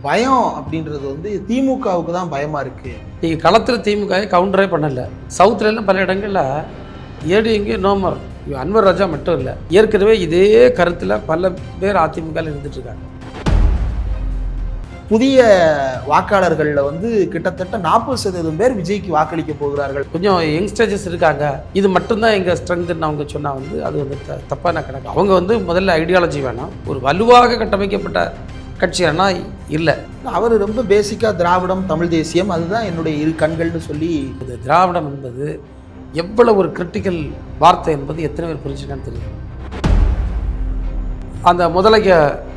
பயம் அப்படின்றது வந்து திமுகவுக்கு தான் பயமா இருக்கு. நீங்கள் களத்தில் திமுக கவுண்டரே பண்ணலை. சவுத்துலலாம் பல இடங்களில் ஏடிஎம்கே நோமர் அன்வர் ராஜா மட்டும் இல்லை, ஏற்கனவே இதே கருத்தில் பல பேர் அதிமுகவில் இருந்துட்டுருக்காங்க. புதிய வாக்காளர்களில் வந்து கிட்டத்தட்ட 40% பேர் விஜய்க்கு வாக்களிக்க போகிறார்கள். கொஞ்சம் யங்ஸ்டேஜஸ் இருக்காங்க, இது மட்டும்தான் எங்கள் ஸ்ட்ரென்த்துன்னு அவங்க சொன்னால் வந்து அது வந்து தப்பான கணக்கு. அவங்க வந்து முதல்ல ஐடியாலஜி வேணும், ஒரு வலுவாக கட்டமைக்கப்பட்ட கட்சியானா இல்லை. அவர் ரொம்ப பேசிக்காக திராவிடம் தமிழ் தேசியம் அதுதான் என்னுடைய இரு கண்கள்னு சொல்லி. இது திராவிடம் என்பது எவ்வளவு ஒரு கிரிட்டிக்கல் வார்த்தை என்பது எத்தனை பேர் புரிஞ்சுக்கான்னு தெரியும். அந்த முதலைக்க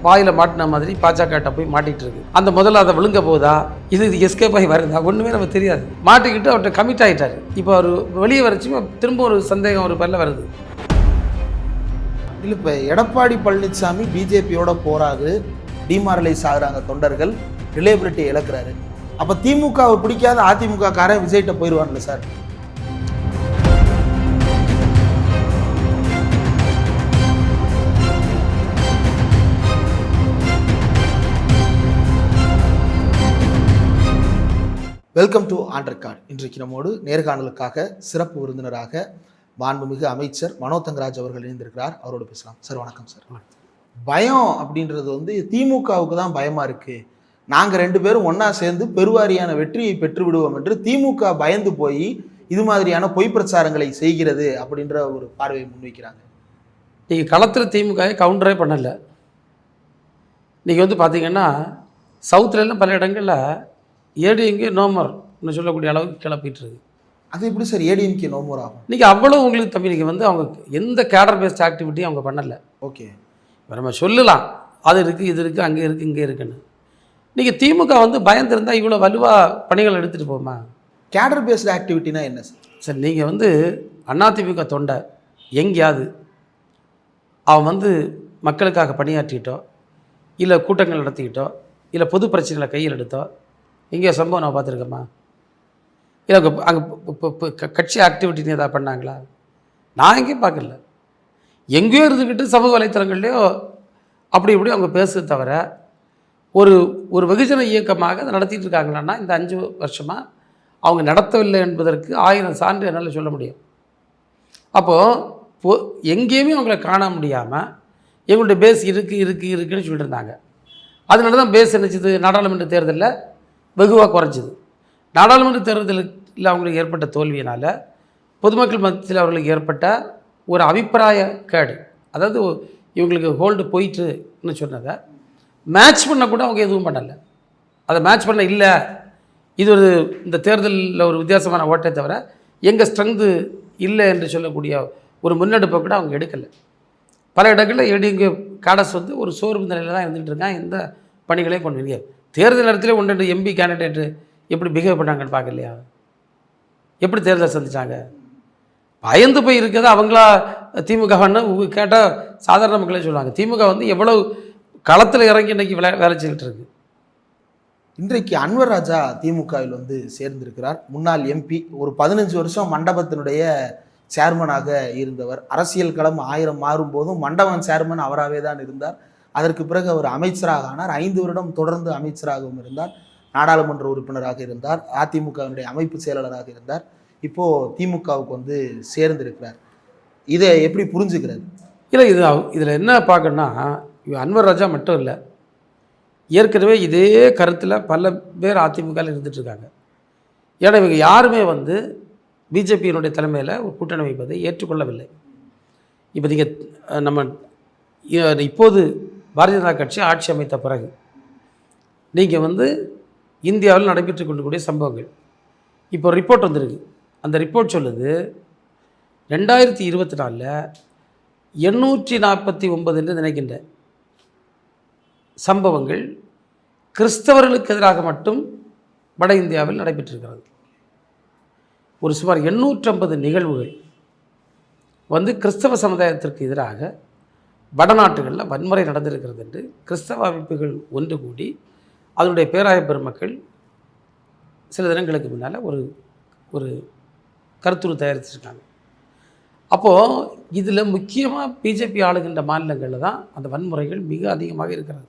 வாயில் மாட்டின மாதிரி பாஜக போய் மாட்டிகிட்டு இருக்கு. அந்த முதல்ல அதை விழுங்க போதா, இது எஸ்கேப் ஆகி வருதா, ஒன்றுமே நம்ம தெரியாது. மாட்டிக்கிட்டு அவர்கிட்ட கமிட் ஆகிட்டார். இப்போ அவர் வெளியே வரைச்சுமே திரும்ப ஒரு சந்தேகம் ஒரு பேரில் வருது. இல்லை, இப்போ எடப்பாடி பழனிசாமி பிஜேபியோட போராது, டிமாரலைஸ் ஆகுறாங்க தொண்டர்கள், ரிலேபிலிட்டி இழக்கிறாரு. அப்போ திமுகவை பிடிக்காத அதிமுக காரன் விஜய்கிட்ட போயிடுவான்ல sir. Welcome to on record. இன்றைக்கு நம்மோடு நேர்காணலுக்காக சிறப்பு விருந்தினராக மாண்புமிகு அமைச்சர் மனோ தங்கராஜ் அவர்கள் இணைந்திருக்கிறார். அவரோடு பேசலாம். சார் வணக்கம். சார் பயம் அப்படின்றது வந்து திமுகவுக்கு தான் பயமா இருக்கு, நாங்கள் 2 பேரும் ஒன்னா சேர்ந்து பெருவாரியான வெற்றியை பெற்று விடுவோம் என்று திமுக பயந்து போய் இது மாதிரியான பொய் பிரச்சாரங்களை செய்கிறது அப்படின்ற ஒரு பார்வையை முன்வைக்கிறாங்க. நீங்கள் களத்தில் திமுக கவுண்டரே பண்ணலை. நீங்கள் வந்து பார்த்தீங்கன்னா சவுத்துலலாம் பல இடங்களில் ஏடிஎம்கே நோமர்னு சொல்லக்கூடிய அளவுக்கு கிளப்பிட்டு இருக்கு. அது எப்படி சார் ஏடிஎம்கே நோமர் ஆகும்? நீங்கள் அவ்வளோ உங்களுக்கு தம்பி, நீங்கள் வந்து அவங்க எந்த கேடர் பேஸ்ட் ஆக்டிவிட்டியும் அவங்க பண்ணலை. ஓகே, இப்போ நம்ம சொல்லலாம் அது இருக்குது இது இருக்குது அங்கே இருக்குது இங்கே இருக்குன்னு. நீங்கள் திமுக வந்து பயந்துருந்தால் இவ்வளோ வலுவாக பணிகள் எடுத்துகிட்டு போமா? கேடர் பேஸ்டு ஆக்டிவிட்டினா என்ன சார்? சார் நீங்கள் வந்து அதிமுக தொண்டை எங்கேயாவது அவன் வந்து மக்களுக்காக பணியாற்றிக்கிட்டோ இல்லை கூட்டங்கள் நடத்திக்கிட்டோ இல்லை பொது பிரச்சனைகளை கையில் எடுத்தோ எங்கேயோ சம்பவம் நான் பார்த்துருக்கேம்மா? இல்லை அங்கே கட்சி ஆக்டிவிட்டின்னு எதாவது பண்ணாங்களா? நான் எங்கேயும் பார்க்கல. எங்கேயோ இருந்துக்கிட்டு சமூக வலைத்தளங்கள்லையோ அப்படி இப்படி அவங்க பேசுறது தவிர ஒரு ஒரு வெகுஜன இயக்கமாக அதை நடத்திட்டு இருக்காங்களான்னா இந்த 5 வருஷமாக அவங்க நடத்தவில்லை என்பதற்கு 1000 சான்று என்னால் சொல்ல முடியும். அப்போது எங்கேயுமே அவங்கள காண முடியாமல் எங்களுடைய பேஸ் இருக்குன்னு சொல்லிட்டு இருந்தாங்க. அதனால தான் பேஸ் நினச்சிது நாடாளுமன்ற தேர்தலில் வெகுவாக குறைஞ்சிது. நாடாளுமன்ற தேர்தலில் அவங்களுக்கு ஏற்பட்ட தோல்வியினால் பொதுமக்கள் மத்தியில் அவர்களுக்கு ஏற்பட்ட ஒரு அபிப்பிராய கேடு, அதாவது இவங்களுக்கு ஹோல்டு போயிட்டுன்னு சொன்னதை மேட்ச் பண்ண கூட அவங்க எதுவும் பண்ணலை. அதை மேட்ச் பண்ண இல்லை, இது ஒரு இந்த தேர்தலில் ஒரு வித்தியாசமான ஓட்டை தவிர எங்கள் ஸ்ட்ரென்த்து இல்லை என்று சொல்லக்கூடிய ஒரு முன்னெடுப்பை கூட அவங்க எடுக்கலை. பல இடங்களில் ஏடிஎம்கே காடஸ் வந்து ஒரு சோர்வு நிலையில் தான் இருந்துகிட்டு இருக்காங்க. எந்த பணிகளையும் கொண்டு வரீங்க. தேர்தல் நேரத்தில் 1-2 எம்பி கேண்டிடேட்டு எப்படி பிஹேவ் பண்ணாங்கன்னு பார்க்கலையா? எப்படி தேர்தல் சந்திச்சாங்க? பயந்து போய் இருக்கிறது அவங்களா திமுகன்னு கேட்டால் சாதாரண மக்களே சொல்லுவாங்க. திமுக வந்து எவ்வளவு களத்தில் இறங்கி இன்றைக்கி வேலை செஞ்சுக்கிட்டு இருக்கு. இன்றைக்கு அன்வர் ராஜா திமுகவில் வந்து சேர்ந்திருக்கிறார். முன்னாள் எம்பி, ஒரு 15 வருஷம் மண்டபத்தினுடைய சேர்மனாக இருந்தவர். அரசியல் களம் 1000 மாறும் போதும் மண்டபம் சேர்மன் அவராகவே தான் இருந்தார். அதற்கு பிறகு அவர் அமைச்சராக ஆனார். 5 வருடம் தொடர்ந்து அமைச்சராகவும் இருந்தார். நாடாளுமன்ற உறுப்பினராக இருந்தார். அதிமுகவினுடைய அமைப்பு செயலாளராக இருந்தார். இப்போது திமுகவுக்கு வந்து சேர்ந்திருக்கிறார். இதை எப்படி புரிஞ்சுக்கிறது? இல்லை, இதில் என்ன பார்க்கணுன்னா அன்வர் ராஜா மட்டும் இல்லை, ஏற்கனவே இதே கருத்தில் பல பேர் அதிமுகவில் இருந்துகிட்ருக்காங்க. ஏன்னா இவங்க யாருமே வந்து பிஜேபியினுடைய தலைமையில் ஒரு கூட்டணி வைப்பதை ஏற்றுக்கொள்ளவில்லை. இப்போ நீங்கள் நம்ம இப்போது பாரதிய ஜனதா கட்சி ஆட்சி அமைத்த பிறகு நீங்கள் வந்து இந்தியாவில் நடைபெற்று கொண்டிருக்கூடிய சம்பவங்கள் இப்போ ரிப்போர்ட் வந்திருக்கு. அந்த ரிப்போர்ட் சொல்லுது 2024 849 என்று நினைக்கின்ற சம்பவங்கள் கிறிஸ்தவர்களுக்கு எதிராக மட்டும் வட இந்தியாவில் நடைபெற்றிருக்கிறது. ஒரு சுமார் 850 நிகழ்வுகள் வந்து கிறிஸ்தவ சமுதாயத்திற்கு எதிராக வடநாட்டுகளில் வன்முறை நடந்திருக்கிறது என்று கிறிஸ்தவ அமைப்புகள் ஒன்று கூடி அதனுடைய பேராய பெருமக்கள் சில தினங்களுக்கு முன்னால் ஒரு கருத்துரு தயாரிச்சிருக்காங்க. அப்போது இதில் முக்கியமாக பிஜேபி ஆளுகின்ற மாநிலங்களில் தான் அந்த வன்முறைகள் மிக அதிகமாக இருக்கிறது.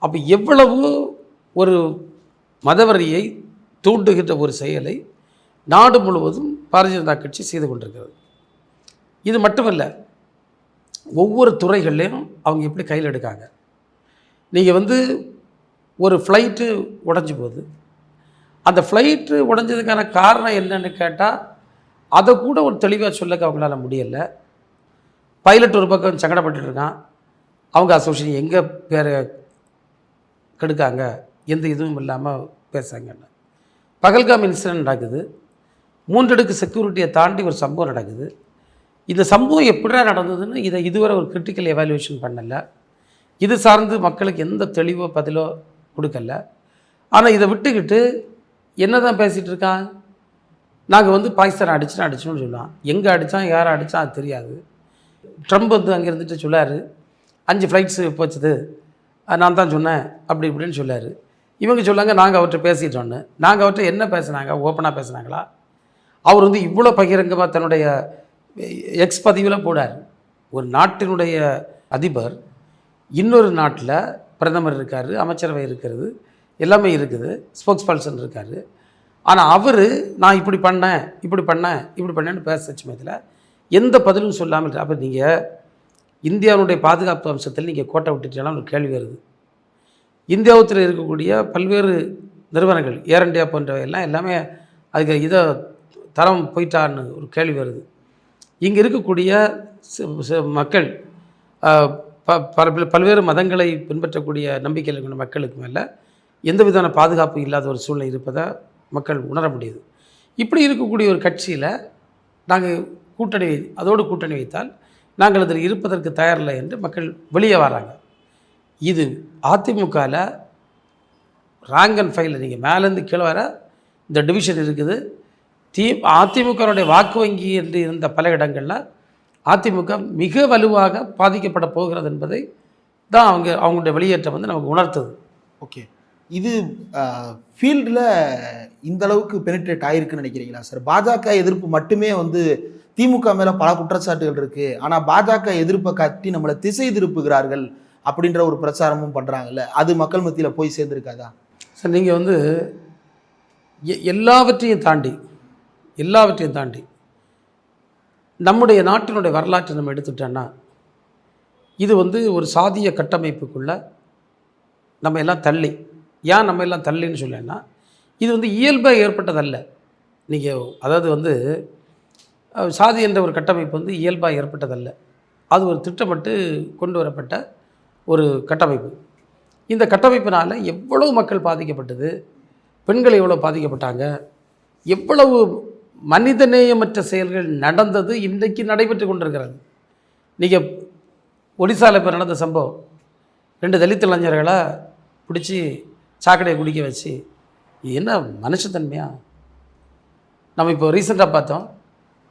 அப்போ எவ்வளவு ஒரு மதவெறியை தூண்டுகின்ற ஒரு செயலை நாடு முழுவதும் பாரதிய ஜனதா கட்சி செய்து கொண்டிருக்கிறது. இது மட்டுமல்ல, ஒவ்வொரு துறைகள்லையும் அவங்க எப்படி கையில் எடுக்காங்க. நீங்கள் வந்து ஒரு ஃப்ளைட்டு உடஞ்சி போகுது, அந்த ஃப்ளைட்டு உடஞ்சதுக்கான காரணம் என்னன்னு கேட்டால் அதை கூட ஒரு தெளிவாக சொல்லக்க அவங்களால முடியலை. பைலட் ஒரு பக்கம் சங்கடப்பட்டு இருக்கான், அவங்க அசோசியேஷன் எங்கே பேரை கெடுக்காங்க, எந்த இதுவும் இல்லாமல் பேசுகிறாங்கன்னு. பகல்காம் இன்சிடென்ட் நடக்குது, 3 அடுக்கு செக்யூரிட்டியை தாண்டி ஒரு சம்பவம் நடக்குது. இந்த சம்பவம் எப்படிடா நடந்ததுன்னு இதை இதுவரை ஒரு கிரிட்டிக்கல் எவாலுவேஷன் பண்ணலை. இது சார்ந்து மக்களுக்கு எந்த தெளிவோ பதிலோ கொடுக்கல. ஆனால் இதை விட்டுக்கிட்டு என்ன தான் பேசிகிட்டு இருக்கான், நாங்கள் வந்து பாகிஸ்தான் அடிச்சோன்னு சொல்லுவான். எங்கே அடித்தான், யாரை அடித்தான் அது தெரியாது. ட்ரம்ப் வந்து அங்கே இருந்துட்டு சொல்லார், 5 ஃப்ளைட்ஸு போச்சுது, நான் தான் சொன்னேன் அப்படி இப்படின்னு சொல்லார். இவங்க சொல்லாங்க நாங்கள் அவர்கிட்ட பேசிட்டோன்னு. நாங்கள் அவர்கிட்ட என்ன பேசுனாங்க, ஓப்பனாக பேசுனாங்களா? அவர் வந்து இவ்வளோ பகிரங்கமாக தன்னுடைய எக்ஸ் பதிவில் போடார். ஒரு நாட்டினுடைய அதிபர் இன்னொரு நாட்டில் பிரதமர் இருக்கார், அமைச்சரவை இருக்கிறது, எல்லாமே இருக்குது, ஸ்போக்ஸ் பர்சன் இருக்கார். ஆனால் அவர் நான் இப்படி பண்ணேன்னு பேச சமயத்தில் எந்த பதிலும் சொல்லாமல் இருக்கு. அப்போ நீங்கள் இந்தியாவுடைய பாதுகாப்பு அம்சத்தில் நீங்கள் கோட்டை விட்டுட்டாலும் ஒரு கேள்வி வருது. இந்தியாவில் இருக்கக்கூடிய பல்வேறு நிறுவனங்கள், ஏர் இண்டியா போன்றவையெல்லாம் எல்லாமே அதுக்கு இதை தரம் போயிட்டான்னு ஒரு கேள்வி வருது. இங்கே இருக்கக்கூடிய மக்கள் பல்வேறு மதங்களை பின்பற்றக்கூடிய நம்பிக்கையில் இருக்கிற மக்களுக்கு மேலே எந்த விதமான பாதுகாப்பு இல்லாத ஒரு சூழ்நிலை இருப்பதை மக்கள் உணர முடியுது. இப்படி இருக்கக்கூடிய ஒரு கட்சியில் நாங்கள் கூட்டணி வைத்தால் நாங்கள் அதில் இருப்பதற்கு தயாரில்லை என்று மக்கள் வெளியே வராங்க. இது அதிமுகவில் ரேங்க் அண்ட் ஃபைலில் நீங்கள் மேலேருந்து கீழே வர இந்த டிவிஷன் இருக்குது. அதிமுகவுடைய வாக்கு வங்கி என்று இருந்த பல இடங்களில் அதிமுக மிக வலுவாக பாதிக்கப்பட போகிறது என்பதை தான் அவங்களுடைய வெளியேற்றம் வந்து நமக்கு உணர்த்துது. ஓகே, இது ஃபீல்டில் இந்த அளவுக்கு பெனிட்ரேட் ஆகிருக்குன்னு நினைக்கிறீங்களா சார்? பாஜக எதிர்ப்பு மட்டுமே வந்து திமுக மேலே பல குற்றச்சாட்டுகள் இருக்குது, ஆனால் பாஜக எதிர்ப்பை காட்டி நம்மளை திசை திருப்புகிறார்கள் அப்படின்ற ஒரு பிரச்சாரமும் பண்ணுறாங்கல்ல, அது மக்கள் மத்தியில் போய் சேர்ந்துருக்காதா சார்? நீங்கள் வந்து எல்லாவற்றையும் தாண்டி நம்முடைய நாட்டினுடைய வரலாற்றை நம்ம எடுத்துட்டோன்னா, இது வந்து ஒரு சாதிய கட்டமைப்புக்குள்ளே நம்ம எல்லாம் தள்ளி, ஏன் நம்ம எல்லாம் தள்ளின்னு சொல்லலைன்னா, இது வந்து இயல்பாக ஏற்பட்டதல்ல. நீங்கள் அதாவது வந்து சாதி என்ற ஒரு கட்டமைப்பு வந்து இயல்பாக ஏற்பட்டதல்ல, அது ஒரு திட்டமிட்டு கொண்டு வரப்பட்ட ஒரு கட்டமைப்பு. இந்த கட்டமைப்பினால் எவ்வளவு மக்கள் பாதிக்கப்பட்டது, பெண்கள் எவ்வளோ பாதிக்கப்பட்டாங்க, எவ்வளவு மனிதநேயமற்ற செயல்கள் நடந்தது இன்றைக்கு நடைபெற்று கொண்டிருக்கிறது. நீங்கள் ஒடிசாவில் இப்போ நடந்த சம்பவம், 2 தலித் இளைஞர்களை பிடிச்சி சாக்கடையை குடிக்க வச்சு, என்ன மனுஷத்தன்மையா? நம்ம இப்போ ரீசெண்டாக பார்த்தோம்,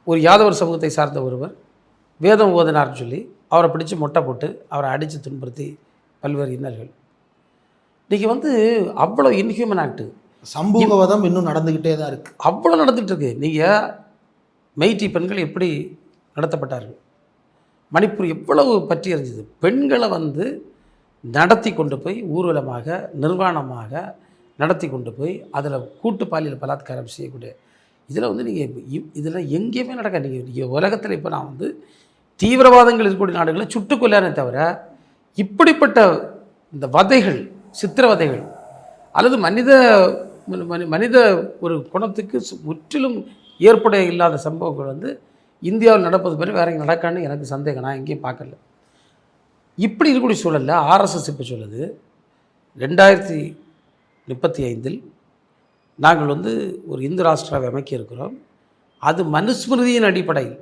ஒரு யாதவர் சமூகத்தை சார்ந்த ஒருவர் வேதம் ஓதினார்னு சொல்லி அவரை பிடிச்சி மொட்டை போட்டு அவரை அடித்து துன்புறுத்தி பல்வேறு இன்னல்கள். இன்றைக்கி வந்து அவ்வளோ இன்ஹியூமன் ஆக்டு, சமூகவாதம் இன்னும் நடந்துக்கிட்டே தான் இருக்குது, அவ்வளோ நடந்துகிட்ருக்கு. நீங்கள் மெய்ட்டி பெண்கள் எப்படி நடத்தப்பட்டார்கள், மணிப்பூர் எவ்வளவு பற்றி எறிஞ்சுது. பெண்களை வந்து நடத்தி கொண்டு போய் ஊர்வலமாக நிர்வாணமாக நடத்தி கொண்டு போய் அதில் கூட்டு பாலியல் பலாத்காரம் செய்யக்கூடிய இதில் வந்து நீங்கள் இதில் எங்கேயுமே நடக்க. நீங்கள் உலகத்தில் இப்போ நான் வந்து தீவிரவாதங்கள் இருக்கக்கூடிய நாடுகளை சுட்டுக்கொள்ளானே தவிர இப்படிப்பட்ட இந்த வதைகள், சித்திரவதைகள் அல்லது மனித ஒரு குணத்துக்கு முற்றிலும் ஏற்புடைய இல்லாத சம்பவங்கள் வந்து இந்தியாவில் நடப்பது பற்றி வேறு எங்கே நடக்கான்னு எனக்கு சந்தேகம். நான் எங்கேயும் பார்க்கல. இப்படி இருக்கக்கூடிய சூழலில் ஆர்எஸ்எஸ் இப்போ சொல்லுது, 2035 நாங்கள் வந்து ஒரு இந்து ராஷ்டிராவை அமைக்க இருக்கிறோம், அது மனுஸ்மிருதியின் அடிப்படையில்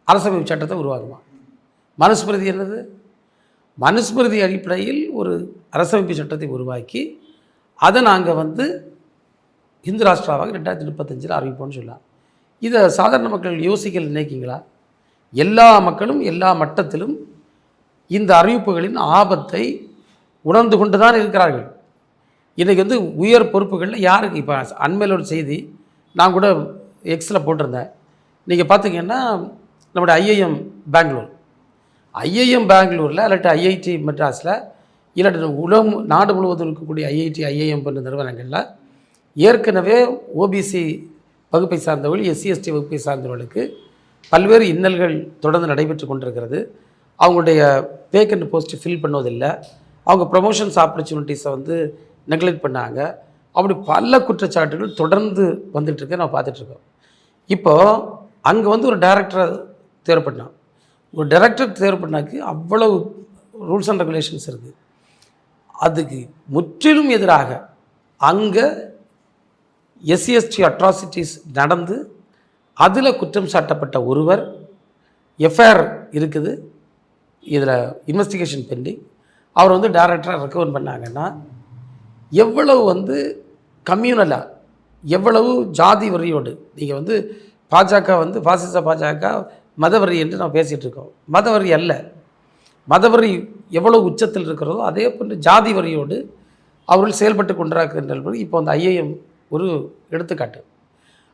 அரசமைப்பு சட்டத்தை உருவாகுமா. மனுஸ்மிருதி என்னது? மனுஸ்மிருதி அடிப்படையில் ஒரு அரசமைப்பு சட்டத்தை உருவாக்கி அதை நாங்கள் வந்து இந்து ராஷ்டிராவாக 2035 அறிவிப்போம்னு சொல்லலாம். இதை சாதாரண மக்கள் யோசிக்கல நினைக்கிங்களா? எல்லா மக்களும் எல்லா மட்டத்திலும் இந்த அறிவிப்புகளின் ஆபத்தை உணர்ந்து கொண்டு தான் இருக்கிறார்கள். இன்றைக்கி வந்து உயர் பொறுப்புகளில் யாருக்கு இப்போ அண்மையில் ஒரு செய்தி நான் கூட எக்ஸில் போட்டிருந்தேன். நீங்கள் பார்த்திங்கன்னா நம்முடைய ஐஐஎம் பெங்களூரில் இல்லாட்டி ஐஐடி மெட்ராஸில் இல்லாட்டி உலகம் நாடு முழுவதும் இருக்கக்கூடிய ஐஐடி ஐஐஎம் போன்ற நிறுவனங்களில் ஏற்கனவே ஓபிசி வகுப்பை சார்ந்தவர்கள் எஸ்சி எஸ்டி வகுப்பை சார்ந்தவர்களுக்கு பல்வேறு இன்னல்கள் தொடர்ந்து நடைபெற்று கொண்டிருக்கிறது. அவங்களுடைய வேக்கண்ட் போஸ்ட்டு ஃபில் பண்ணுவதில்லை, அவங்க ப்ரமோஷன்ஸ் ஆப்பர்ச்சுனிட்டிஸை வந்து நெக்லெக்ட் பண்ணாங்க. அப்படி பல குற்றச்சாட்டுகள் தொடர்ந்து வந்துட்டுருக்கு, நம்ம பார்த்துட்ருக்கோம். இப்போது அங்கே வந்து ஒரு டைரக்டரை தேர்வு பண்ணான். ஒரு டைரக்டர் தேர்வு பண்ணாக்கு அவ்வளவு ரூல்ஸ் அண்ட் ரெகுலேஷன்ஸ் இருக்குது. அதுக்கு முற்றிலும் எதிராக அங்கே எஸ்சிஎஸ்டி அட்ராசிட்டிஸ் நடந்து அதில் குற்றம் சாட்டப்பட்ட ஒருவர் எஃப்ஐஆர் இருக்குது, இதில் இன்வெஸ்டிகேஷன் பெண்டிங். அவர் வந்து டைரக்டராக ரெக்கவர் பண்ணாங்கன்னா எவ்வளவு வந்து கம்யூனலாக, எவ்வளவு ஜாதி வரியோடு நீங்கள் வந்து பாஜக வந்து பாசிச பாஜக மதவரி என்று நம்ம பேசிகிட்டு இருக்கோம். மதவரி அல்ல, மதவரி எவ்வளவு உச்சத்தில் இருக்கிறதோ அதே போன்று ஜாதி வரியோடு அவர்கள் செயல்பட்டு கொண்டிருக்கின்றனர். இப்போ அந்த ஐஏஎம் ஒரு எடுத்துக்காட்டு.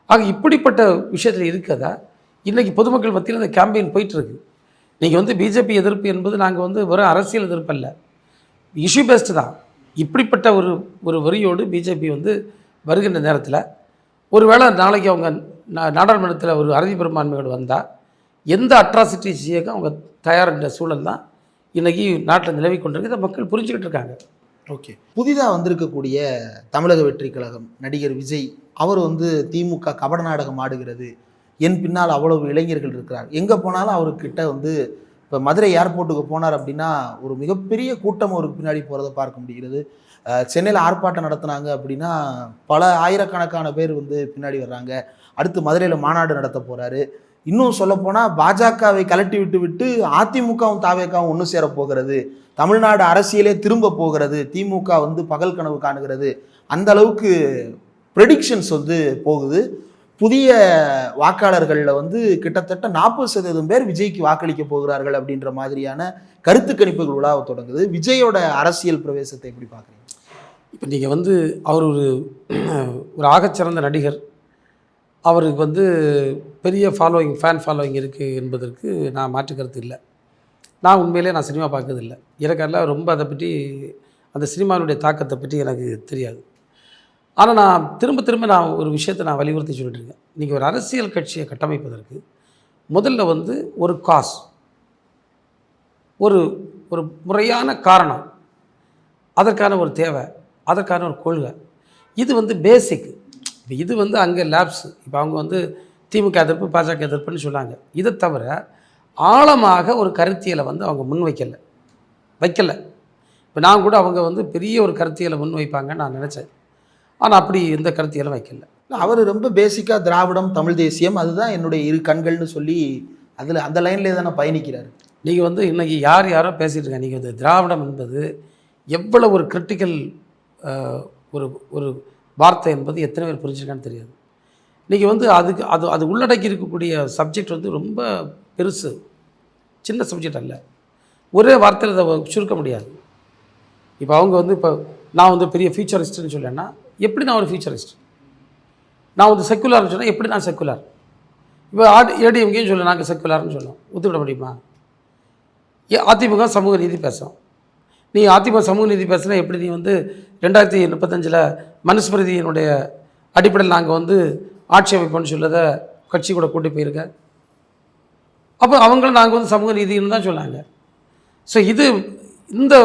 ஆக இப்படிப்பட்ட விஷயத்தில் இருக்கிறதா இன்றைக்கி பொதுமக்கள் மத்தியில் அந்த கேம்பெயின் போயிட்டுருக்கு. நீங்கள் வந்து பிஜேபி எதிர்ப்பு என்பது நாங்கள் வந்து வெறும் அரசியல் எதிர்ப்பு அல்ல, இஷ்யூ பேஸ்டு தான். இப்படிப்பட்ட ஒரு வரியோடு பிஜேபி வந்து வருகின்ற நேரத்தில் ஒருவேளை நாளைக்கு அவங்க நாடாளுமன்றத்தில் ஒரு அறுதி பெரும்பான்மையோடு வந்தால் எந்த அட்ராசிட்டி செய்ய அவங்க தயாரின்ற சூழல் தான் இன்றைக்கி நாட்டில் நிலவி கொண்டிருக்கு. இதை மக்கள் புரிஞ்சுக்கிட்டு இருக்காங்க. ஓகே, புதிதாக வந்திருக்கக்கூடிய தமிழக வெற்றி கழகம் நடிகர் விஜய் அவர் வந்து திமுக கபட நாடகம் ஆடுகிறது, என் பின்னால் அவ்வளவு இளைஞர்கள் இருக்கிறார், எங்கே போனாலும் அவர்கிட்ட வந்து இப்போ மதுரை ஏர்போர்ட்டுக்கு போனார் அப்படின்னா ஒரு மிகப்பெரிய கூட்டம் அவருக்கு பின்னாடி போகிறத பார்க்க முடிகிறது. சென்னையில் ஆர்ப்பாட்டம் நடத்துனாங்க அப்படின்னா பல ஆயிரக்கணக்கான பேர் வந்து பின்னாடி வர்றாங்க. அடுத்து மதுரையில் மாநாடு நடத்த போகிறாரு. இன்னும் சொல்லப்போனால் பாஜகவை கலட்டி விட்டு அதிமுகவும் தாவேக்காவும் ஒன்று சேர போகிறது, தமிழ்நாடு அரசியலே திரும்ப போகிறது, திமுக வந்து பகல் கனவு காணுகிறது, அந்த அளவுக்கு ப்ரெடிக்ஷன்ஸ் வந்து போகுது. புதிய வாக்காளர்களில் வந்து கிட்டத்தட்ட 40% பேர் விஜய்க்கு வாக்களிக்க போகிறார்கள் அப்படின்ற மாதிரியான கருத்து கணிப்புகள் உலாவ தொடங்குது. விஜயோட அரசியல் பிரவேசத்தை எப்படி பார்க்குறீங்க? இப்போ நீங்கள் வந்து அவர் ஒரு ஆகச்சிறந்த நடிகர், அவருக்கு வந்து பெரிய ஃபாலோயிங், ஃபேன் ஃபாலோயிங் இருக்குது என்பதற்கு நான் மாற்று கருத்து இல்லை. நான் உண்மையிலே நான் சினிமா பார்க்கறதில்லை, எனக்கெல்லாம் ரொம்ப அதை பற்றி அந்த சினிமாவுடைய தாக்கத்தை பற்றி எனக்கு தெரியாது. ஆனால் நான் திரும்ப நான் ஒரு விஷயத்தை நான் வலியுறுத்தி சொல்லிட்டு இருக்கேன். நீங்கள் ஒரு அரசியல் கட்சியை கட்டமைப்பதற்கு முதல்ல வந்து ஒரு காஸ், ஒரு ஒரு முறையான காரணம், அதற்கான ஒரு தேவை, அதற்கான ஒரு கொள்கை, இது வந்து பேசிக். இப்போ இது வந்து அங்கே லேப்ஸ். இப்போ அவங்க வந்து திமுக எதிர்ப்பு பாஜக எதிர்ப்புன்னு சொன்னாங்க. இதை தவிர ஆழமாக ஒரு கருத்தியலை வந்து அவங்க வைக்கலை. இப்போ நான் கூட அவங்க வந்து பெரிய ஒரு கருத்தியலை முன்வைப்பாங்கன்னு நான் நினச்சேன். ஆனால் அப்படி எந்த கருத்தியெல்லாம் வைக்கல. அவர் ரொம்ப பேசிக்காக திராவிடம் தமிழ் தேசியம் அதுதான் என்னுடைய இரு கண்கள்னு சொல்லி அந்த லைன்லேயே தானே பயணிக்கிறார். நீங்கள் வந்து இன்றைக்கி யாரோ பேசிகிட்டு இருக்காங்க. நீங்கள் வந்து திராவிடம் என்பது எவ்வளோ ஒரு கிரிட்டிக்கல் ஒரு வார்த்தை என்பது எத்தனை பேர் புரிஞ்சுருக்கான்னு தெரியாது. நீங்கள் வந்து அது உள்ளடக்கி இருக்கக்கூடிய சப்ஜெக்ட் வந்து ரொம்ப பெருசு, சின்ன சப்ஜெக்ட் அல்ல. ஒரே வார்த்தையில் அதை சுருக்க முடியாது. இப்போ அவங்க வந்து இப்போ நான் வந்து பெரிய ஃபியூச்சரிஸ்ட்னு சொல்லேன்னா எப்படி நான் ஒரு ஃபியூச்சரிஸ்ட்? நான் வந்து செக்குலர்னு சொன்னால் எப்படி நான் செக்குலர்? இப்போ ஏடிஎம்கேன்னு சொல்ல நாங்கள் செக்குலர்னு சொல்லலாம், ஒத்துக்கிட முடியுமா? அதிமுக சமூக நீதி பேசும். நீ அதிமுக சமூக நீதி பேசுனா எப்படி நீ வந்து 2035 மனுஸ்மிருதியினுடைய அடிப்படையில் நாங்கள் வந்து ஆட்சி அமைப்போன்னு சொல்லதை கட்சி கூட கூட்டி போயிருக்க? அப்போ அவங்களும் நாங்கள் வந்து சமூக நீதினு தான் சொன்னாங்க. ஸோ இந்த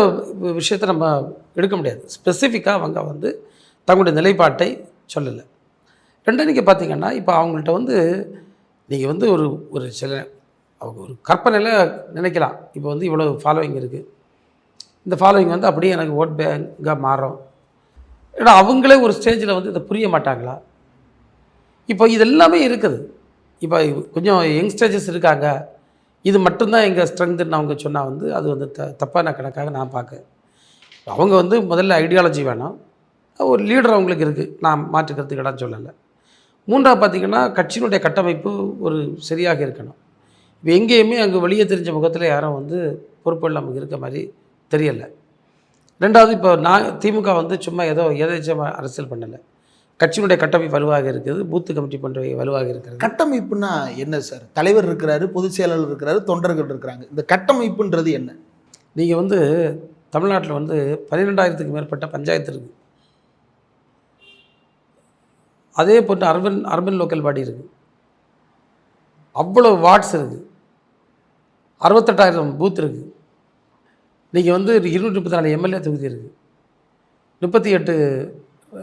விஷயத்தை நம்ம எடுக்க முடியாது. ஸ்பெசிஃபிக்காக அவங்க வந்து தங்களுடைய நிலைப்பாட்டை சொல்லலை. ரெண்டாவது நீங்கள் பார்த்தீங்கன்னா இப்போ அவங்கள்ட்ட வந்து நீங்கள் வந்து ஒரு சில அவங்க ஒரு கற்பனையில் நினைக்கலாம். இப்போ வந்து இவ்வளோ ஃபாலோவிங் இருக்குது, இந்த ஃபாலோவிங் வந்து அப்படியே எனக்கு ஓட் பேங்காக மாறும். ஏன்னா அவங்களே ஒரு ஸ்டேஜில் வந்து இதை புரிய மாட்டாங்களா? இப்போ இதெல்லாமே இருக்குது. இப்போ கொஞ்சம் யங்ஸ்டேஜஸ் இருக்காங்க, இது மட்டும்தான் எங்கள் ஸ்ட்ரென்த்துன்னு அவங்க சொன்னால் வந்து அது வந்து தப்பான கணக்காக நான் பார்க்க. அவங்க வந்து முதல்ல ஐடியாலஜி வேணும், ஒரு லீடர் அவங்களுக்கு இருக்குது, நான் மாற்றுக்கிறதுக்கு இடம் சொல்லலை. மூன்றாவது பார்த்திங்கன்னா கட்சியினுடைய கட்டமைப்பு ஒரு சரியாக இருக்கணும். இப்போ எங்கேயுமே அங்கே வெளியே தெரிஞ்ச முகத்தில் யாரும் வந்து பொறுப்புகள் நமக்கு இருக்க மாதிரி தெரியலை. ரெண்டாவது இப்போ திமுக வந்து சும்மா எதாச்சும் அரசியல் பண்ணலை, கட்சியினுடைய கட்டமைப்பு வலுவாக இருக்குது, பூத்து கமிட்டி போன்றவை வலுவாக இருக்கிறது. கட்டமைப்புனா என்ன சார்? தலைவர் இருக்கிறாரு, பொதுச் செயலாளர் இருக்கிறாரு, தொண்டர்கள் இருக்கிறாங்க. இந்த கட்டமைப்புன்றது என்ன? நீங்கள் வந்து தமிழ்நாட்டில் வந்து 12,000க்கு மேற்பட்ட பஞ்சாயத்து இருக்குது. அதே போன்று அர்பன் லோக்கல் பாடி இருக்குது. அவ்வளோ வார்ட்ஸ் இருக்குது. 68,000 பூத் இருக்குது. நீங்கள் வந்து 234 எம்எல்ஏ தொகுதி இருக்குது. 38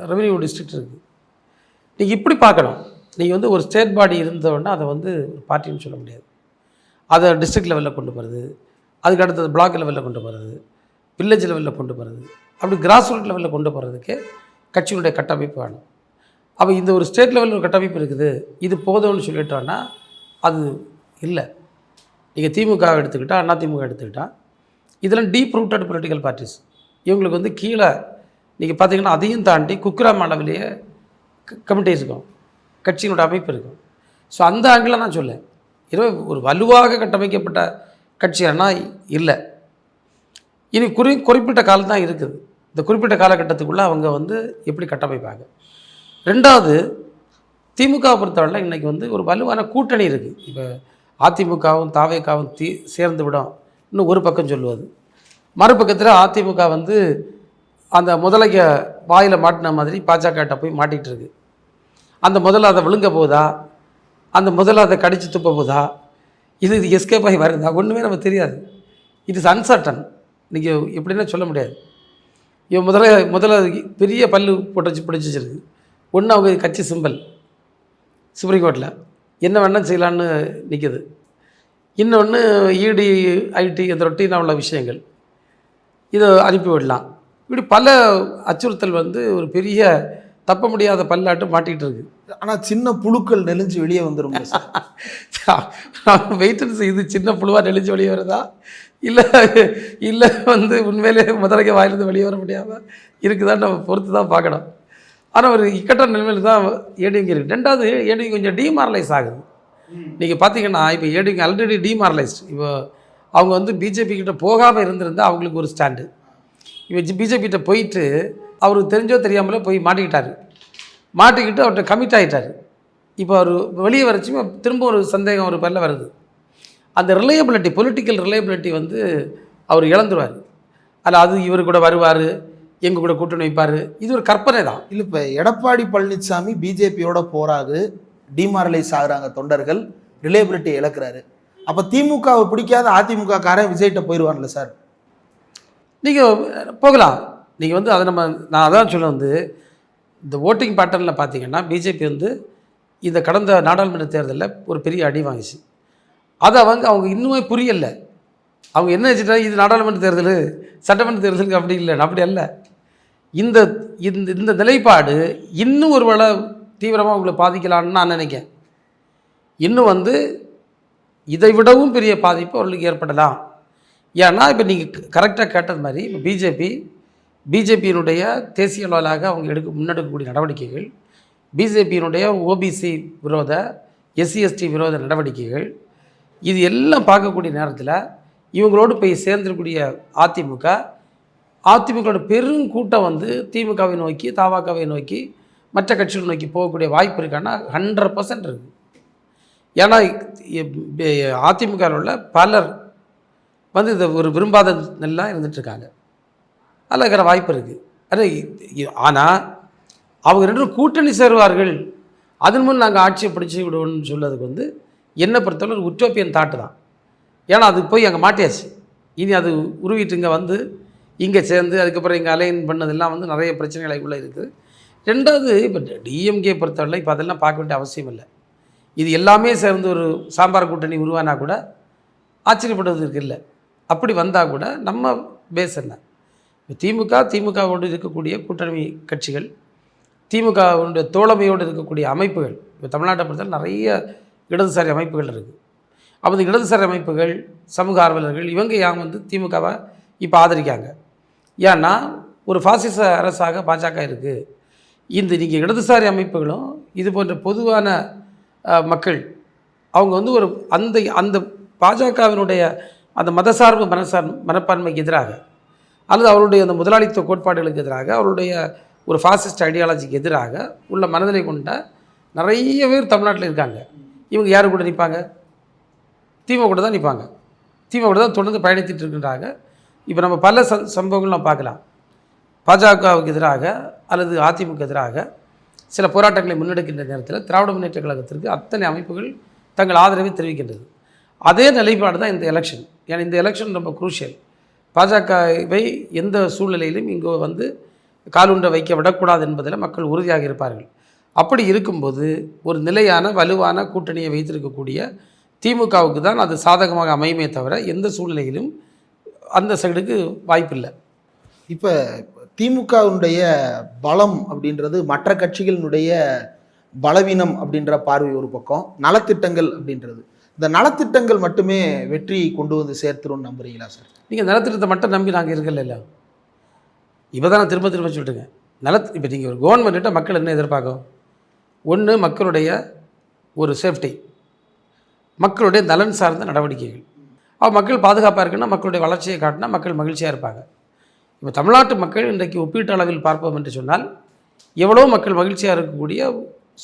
ரெவென்யூ டிஸ்ட்ரிக்ட் இருக்குது. நீங்கள் இப்படி பார்க்கணும். நீங்கள் வந்து ஒரு ஸ்டேட் பாடி இருந்தோன்னா அதை வந்து ஒரு பார்ட்டின்னு சொல்ல முடியாது. அதை டிஸ்ட்ரிக்ட் லெவலில் கொண்டு போகிறது, அதுக்கு அடுத்தது பிளாக் லெவலில் கொண்டு போகிறது, வில்லேஜ் லெவலில் கொண்டு போகிறது, அப்படி கிராஸ் ரூட் லெவலில் கொண்டு போகிறதுக்கு கட்சியினுடைய கட்டமைப்பு வேணும். அப்போ இந்த ஒரு ஸ்டேட் லெவலில் ஒரு கட்டமைப்பு இருக்குது, இது போதும்னு சொல்லிட்டோன்னா அது இல்லை. நீங்கள் திமுகவை எடுத்துக்கிட்டால், அதிமுக எடுத்துக்கிட்டால், இதெல்லாம் டீப் ரூட்டட் பொலிட்டிக்கல் பார்ட்டிஸ். இவங்களுக்கு வந்து கீழே நீங்கள் பார்த்தீங்கன்னா அதையும் தாண்டி குக்கிராம் அளவிலேயே கமிட்டி இருக்கும், கட்சியினோட அமைப்பு இருக்கும். ஸோ அந்த ஆங்கிளில் நான் சொல்லேன், ஒரு வலுவாக கட்டமைக்கப்பட்ட கட்சியானா இல்லை. இனி குறிப்பிட்ட காலம் தான் இருக்குது. இந்த குறிப்பிட்ட காலகட்டத்துக்குள்ளே அவங்க வந்து எப்படி கட்டமைப்பாங்க. ரெண்டாவது, திமுகவை பொறுத்தவரை இன்றைக்கி வந்து ஒரு வலுவான கூட்டணி இருக்குது. இப்போ அதிமுகவும் தாவேகாவும் சேர்ந்து விடும் இன்னும் ஒரு பக்கம் சொல்லுவது, மறுபக்கத்தில் அதிமுக வந்து அந்த முதலைய வாயில் மாட்டின மாதிரி பாஜகட்ட போய் மாட்டிகிட்டு இருக்கு. அந்த முதல்ல அதை விழுங்க போதா, அந்த முதல்ல அதை கடிச்சு துப்ப போதா, இது எஸ்கேப் ஆகி வருதா, ஒன்றுமே நம்ம தெரியாது. It is uncertain. நீங்கள் எப்படின்னா சொல்ல முடியாது. இவன் முதல்ல பெரிய பல்லு பிடிச்சி வச்சிருக்கு. ஒன்று அவங்க கட்சி சிம்பல் சுப்ரீம் கோர்ட்டில் என்ன வேணால் செய்யலான்னு நிற்கிது. இன்னொன்று இடி ஐடி இந்த ரொட்டீனாக உள்ள விஷயங்கள், இதை அனுப்பி விடலாம். இப்படி பல அச்சுறுத்தல் வந்து ஒரு பெரிய தப்ப முடியாத பல்லாட்டு மாட்டிகிட்டு இருக்குது. ஆனால் சின்ன புழுக்கள் நெளிஞ்சு வெளியே வந்துடும். வெயிட்டன்ஸ், இது சின்ன புழுவாக நெளிஞ்சு வெளியே வருதா, இல்லை வந்து உண்மையிலே முதலைக்கு வாயிலிருந்து வெளியே வர முடியாமல் இருக்குதான்னு நம்ம பொறுத்து தான் பார்க்கணும். ஆனால் ஒரு இக்கட்டான நிலைமையில் தான் ஏடிஎம்கே இருக்குது. ரெண்டாவது, ஏடிஎம்கே கொஞ்சம் டிமாரலைஸ் ஆகுது. நீங்கள் பார்த்தீங்கன்னா இப்போ ஏடிஎம்கே ஆல்ரெடி டிமாரலைஸ்ட். இப்போ அவங்க வந்து பிஜேபி கிட்ட போகாமல் இருந்திருந்தால் அவங்களுக்கு ஒரு ஸ்டாண்டு. இப்போ பிஜேபிகிட்ட போயிட்டு அவருக்கு தெரிஞ்சோ தெரியாமலே போய் மாட்டிக்கிட்டு அவர்கிட்ட கமிட் ஆகிட்டார். இப்போ அவர் வெளியே வரச்சுமே திரும்ப ஒரு சந்தேகம் ஒரு பேரில் வருது. அந்த ரிலையபிலிட்டி, பொலிட்டிக்கல் ரிலையபிலிட்டி வந்து அவர் இழந்துருவார். அதில் அது இவர் கூட வருவார், எங்கள் கூட கூட்டணி வைப்பார், இது ஒரு கற்பனை தான். இல்லை, இப்போ எடப்பாடி பழனிசாமி பிஜேபியோட போராது, டிமாரலைஸ் ஆகுறாங்க தொண்டர்கள், ரிலையபிலிட்டியை இழக்கிறாரு. அப்போ திமுகவை பிடிக்காத அதிமுக காரன் விஜய்கிட்ட போயிடுவார்ல சார்? நீங்கள் போகலாம். நீங்கள் வந்து அதை நான் அதான் சொல்ல வந்து, இந்த ஓட்டிங் பேட்டர்னில் பார்த்தீங்கன்னா பிஜேபி வந்து இந்த கடந்த நாடாளுமன்ற தேர்தலில் ஒரு பெரிய அடி வாங்கிச்சு. அதை அவங்க இன்னுமே புரியலை. அவங்க என்ன வச்சுட்டா, இது நாடாளுமன்ற தேர்தல், சட்டமன்ற தேர்தலுக்கு அப்படி இல்லை, அப்படி அல்ல. இந்த இந்த நிலைப்பாடு இன்னும் ஒரு வேளை தீவிரமாக உங்களை பாதிக்கலான்னு நான் நினைக்கிறேன். இன்னும் வந்து இதை விடவும் பெரிய பாதிப்பு அவர்களுக்கு ஏற்படலாம். ஏன்னா இப்போ நீங்கள் கரெக்டாக கேட்டது மாதிரி, இப்போ பிஜேபியினுடைய தேசிய அளவிலாக அவங்க முன்னெடுக்கக்கூடிய நடவடிக்கைகள், பிஜேபியினுடைய ஓபிசி விரோத, எஸ்சி/எஸ்டி விரோத நடவடிக்கைகள், இது எல்லாம் பார்க்கக்கூடிய நேரத்தில் இவங்களோடு போய் சேர்ந்திருக்கக்கூடிய அதிமுகவோட பெருங்கூட்டம் வந்து திமுகவை நோக்கி, தவாகவை நோக்கி, மற்ற கட்சிகளை நோக்கி போகக்கூடிய வாய்ப்பு இருக்கான்னா 100% இருக்குது. ஏன்னா அதிமுகவில் உள்ள பலர் வந்து இதை ஒரு விரும்பாத நல்லா இருந்துகிட்ருக்காங்க. அதில் இருக்கிற வாய்ப்பு இருக்குது. ஆனால் அவங்க ரெண்டும் கூட்டணி சேருவார்கள், அதன் முன் நாங்கள் ஆட்சியை பிடிச்சி விடுவோம்னு சொல்லதுக்கு வந்து என்னை பொறுத்தவரை ஒரு உட்டோப்பியன் தாட்டு தான். ஏன்னா அது போய் அங்கே மாட்டியாச்சு. இனி அது உருவிட்டு இங்கே வந்து இங்கே சேர்ந்து அதுக்கப்புறம் இங்கே அலைன் பண்ணதெல்லாம் வந்து நிறைய பிரச்சனைகளை உள்ளே இருக்குது. ரெண்டாவது, இப்போ டிஎம்கே பொறுத்தவரை இப்போ அதெல்லாம் பார்க்க வேண்டிய அவசியம் இல்லை. இது எல்லாமே சேர்ந்து ஒரு சாம்பார் கூட்டணி உருவானா கூட ஆச்சரியப்படுவதற்கு இல்லை. அப்படி வந்தால் கூட நம்ம பேஸ் என்ன, திமுகவோடு இருக்கக்கூடிய கூட்டணி கட்சிகள், திமுகவுடைய தோழமையோடு இருக்கக்கூடிய அமைப்புகள், இப்போ தமிழ்நாட்டை பொறுத்தவரை நிறைய இடதுசாரி அமைப்புகள் இருக்குது. அப்போ இந்த இடதுசாரி அமைப்புகள், சமூக ஆர்வலர்கள், இவங்க வந்து திமுகவை இப்போ ஆதரிக்காங்க. ஏன்னா ஒரு பாசிச அரசாக பாஜக இருக்குது. இந்த நீங்கள் இடதுசாரி அமைப்புகளும் இது போன்ற பொதுவான மக்கள் அவங்க வந்து ஒரு அந்த பாஜகவினுடைய அந்த மதசார்பு மனப்பான்மைக்கு எதிராக, அல்லது அவருடைய அந்த முதலாளித்துவ கோட்பாடுகளுக்கு எதிராக, அவருடைய ஒரு ஃபாசிஸ்ட் ஐடியாலஜிக்கு எதிராக உள்ள மனநிலை கொண்ட நிறைய பேர் தமிழ்நாட்டில் இருக்காங்க. இவங்க யார் கூட நிற்பாங்க? திமுக கூட தான் நிற்பாங்க. திமுக கூட தான் தொடர்ந்து பயணித்துட்டு இருக்கின்றாங்க. இப்போ நம்ம பல சம்பவங்கள் நம்ம பார்க்கலாம். பாஜகவுக்கு எதிராக அல்லது அதிமுக எதிராக சில போராட்டங்களை முன்னெடுக்கின்ற நேரத்தில் திராவிட முன்னேற்ற கழகத்திற்கு அத்தனை அமைப்புகள் தங்கள் ஆதரவை தெரிவிக்கின்றது. அதே நிலைப்பாடு தான் இந்த எலெக்ஷன். ஏன்னா இந்த எலெக்ஷன் ரொம்ப குரூஷியல். பாஜகவை எந்த சூழ்நிலையிலும் இங்கே வந்து காலுண்ட வைக்க விடக்கூடாது என்பதில் மக்கள் உறுதியாக இருப்பார்கள். அப்படி இருக்கும்போது ஒரு நிலையான வலுவான கூட்டணியை வைத்திருக்கக்கூடிய திமுகவுக்கு தான் அது சாதகமாக அமையுமே தவிர எந்த சூழ்நிலையிலும் அந்த சைடுக்கு வாய்ப்பில்லை. இப்போ திமுகவுடைய பலம் அப்படின்றது மற்ற கட்சிகளினுடைய பலவீனம் அப்படின்ற பார்வை ஒரு பக்கம், நலத்திட்டங்கள் அப்படின்றது, இந்த நலத்திட்டங்கள் மட்டுமே வெற்றி கொண்டு வந்து சேர்த்துருன்னு நம்புறீங்களா சார்? நீங்கள் நலத்திட்டத்தை மட்டும் நம்பி நாங்கள் இருக்கல. இப்போ தான் நான் திரும்ப திரும்ப சொல்லிட்டுங்க. இப்போ நீங்கள் ஒரு கவர்மெண்ட்டை மக்கள் என்ன எதிர்பார்க்கும்? ஒன்று மக்களுடைய ஒரு சேஃப்டி, மக்களுடைய நலன் சார்ந்த நடவடிக்கைகள். மக்கள் பாதுகாப்பாக இருக்குன்னா மக்களுடைய வளர்ச்சியை காட்டினா மக்கள் மகிழ்ச்சியாக இருப்பாங்க. இப்போ தமிழ்நாட்டு மக்கள் இன்றைக்கு ஒப்பீட்டு அளவில் பார்ப்போம் என்று சொன்னால் எவ்வளோ மக்கள் மகிழ்ச்சியாக இருக்கக்கூடிய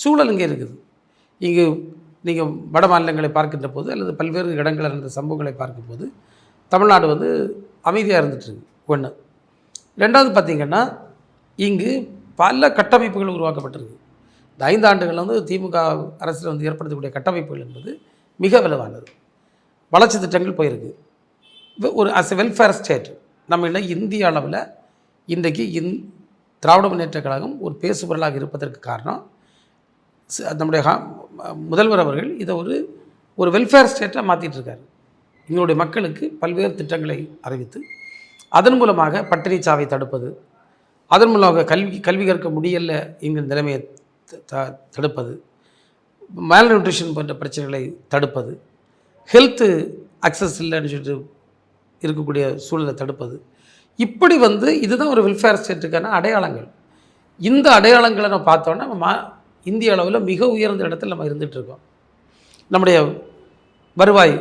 சூழல் இங்கே இருக்குது. இங்கு நீங்கள் வட மாநிலங்களை பார்க்கின்ற போது அல்லது பல்வேறு இடங்களில் இருந்த சம்பவங்களை பார்க்கும்போது தமிழ்நாடு வந்து அமைதியாக இருந்துகிட்ருக்கு. ஒன்று. ரெண்டாவது பார்த்திங்கன்னா இங்கு பல கட்டமைப்புகள் உருவாக்கப்பட்டிருக்கு. இந்த 5 ஆண்டுகளில் வந்து திமுக அரசில் வந்து ஏற்படுத்தக்கூடிய கட்டமைப்புகள் என்பது மிக வலுவானது. வளர்ச்சி திட்டங்கள் போயிருக்கு. ஒரு அஸ் எ வெல்ஃபேர் ஸ்டேட் நம்ம இந்திய அளவில் இன்றைக்கு திராவிட முன்னேற்ற கழகம் ஒரு பேசுபொருளாக இருப்பதற்கு காரணம் நம்முடைய முதல்வர் அவர்கள் இதை ஒரு வெல்ஃபேர் ஸ்டேட்டாக மாற்றிட்டுருக்காரு. எங்களுடைய மக்களுக்கு பல்வேறு திட்டங்களை அறிவித்து அதன் மூலமாக பட்டினி சாவை தடுப்பது, அதன் மூலமாக கல்வி கற்க முடியல என்கிற நிலைமையை தடுப்பது, மேல் நியூட்ரிஷன் போன்ற பிரச்சனைகளை தடுப்பது, ஹெல்த்து அக்சஸ் இல்லைன்னு சொல்லிட்டு இருக்கக்கூடிய சூழலை தடுப்பது, இப்படி இதுதான் ஒரு வெல்ஃபேர் ஸ்டேட்டுக்கான அடையாளங்கள். இந்த அடையாளங்களை நம்ம பார்த்தோன்னா நம்ம இந்திய அளவில் மிக உயர்ந்த இடத்துல நம்ம இருந்துகிட்ருக்கோம். நம்முடைய வருவாய்,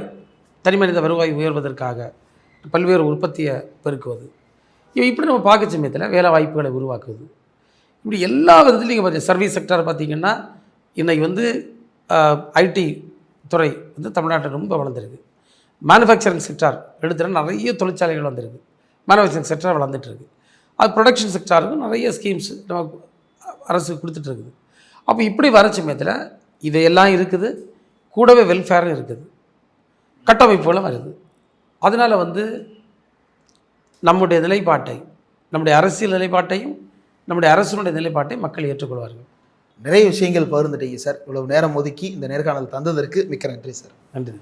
தனிமனித வருவாய் உயர்வதற்காக பல்வேறு உற்பத்தியை பெருக்குவது, இப்படி நம்ம பார்க்க சமயத்தில் வேலை வாய்ப்புகளை உருவாக்குவது, இப்படி எல்லா விதத்துலையும் நீங்கள் பார்த்து சர்வீஸ் செக்டர் பார்த்திங்கன்னா இன்றைக்கி ஐடி துறை தமிழ்நாட்டில் ரொம்ப வளர்ந்துருக்கு. மேனுஃபேக்சரிங் செக்டார் எடுத்துகிட்டா நிறைய தொழிற்சாலைகள் வந்திருக்கு. மேனுஃபேக்சரிங் செக்டார் வளர்ந்துட்டுருக்கு. அது ப்ரொடக்ஷன் செக்டாருக்கும் நிறைய ஸ்கீம்ஸ் நம்ம அரசு கொடுத்துட்ருக்குது. அப்போ இப்படி வர சமயத்தில் இதையெல்லாம் இருக்குது, கூடவே வெல்ஃபேரும் இருக்குது, கட்டமைப்புகளும் வருது. அதனால் நம்முடைய நிலைப்பாட்டை, நம்முடைய அரசியல் நிலைப்பாட்டையும் நம்முடைய அரசினுடைய நிலைப்பாட்டை மக்கள் ஏற்றுக்கொள்வார்கள். நிறைய விஷயங்கள் பகிர்ந்துட்டீங்க சார். இவ்வளவு நேரம் ஒதுக்கி இந்த நேர்காணல் தந்ததற்கு மிக்க நன்றி சார். நன்றி.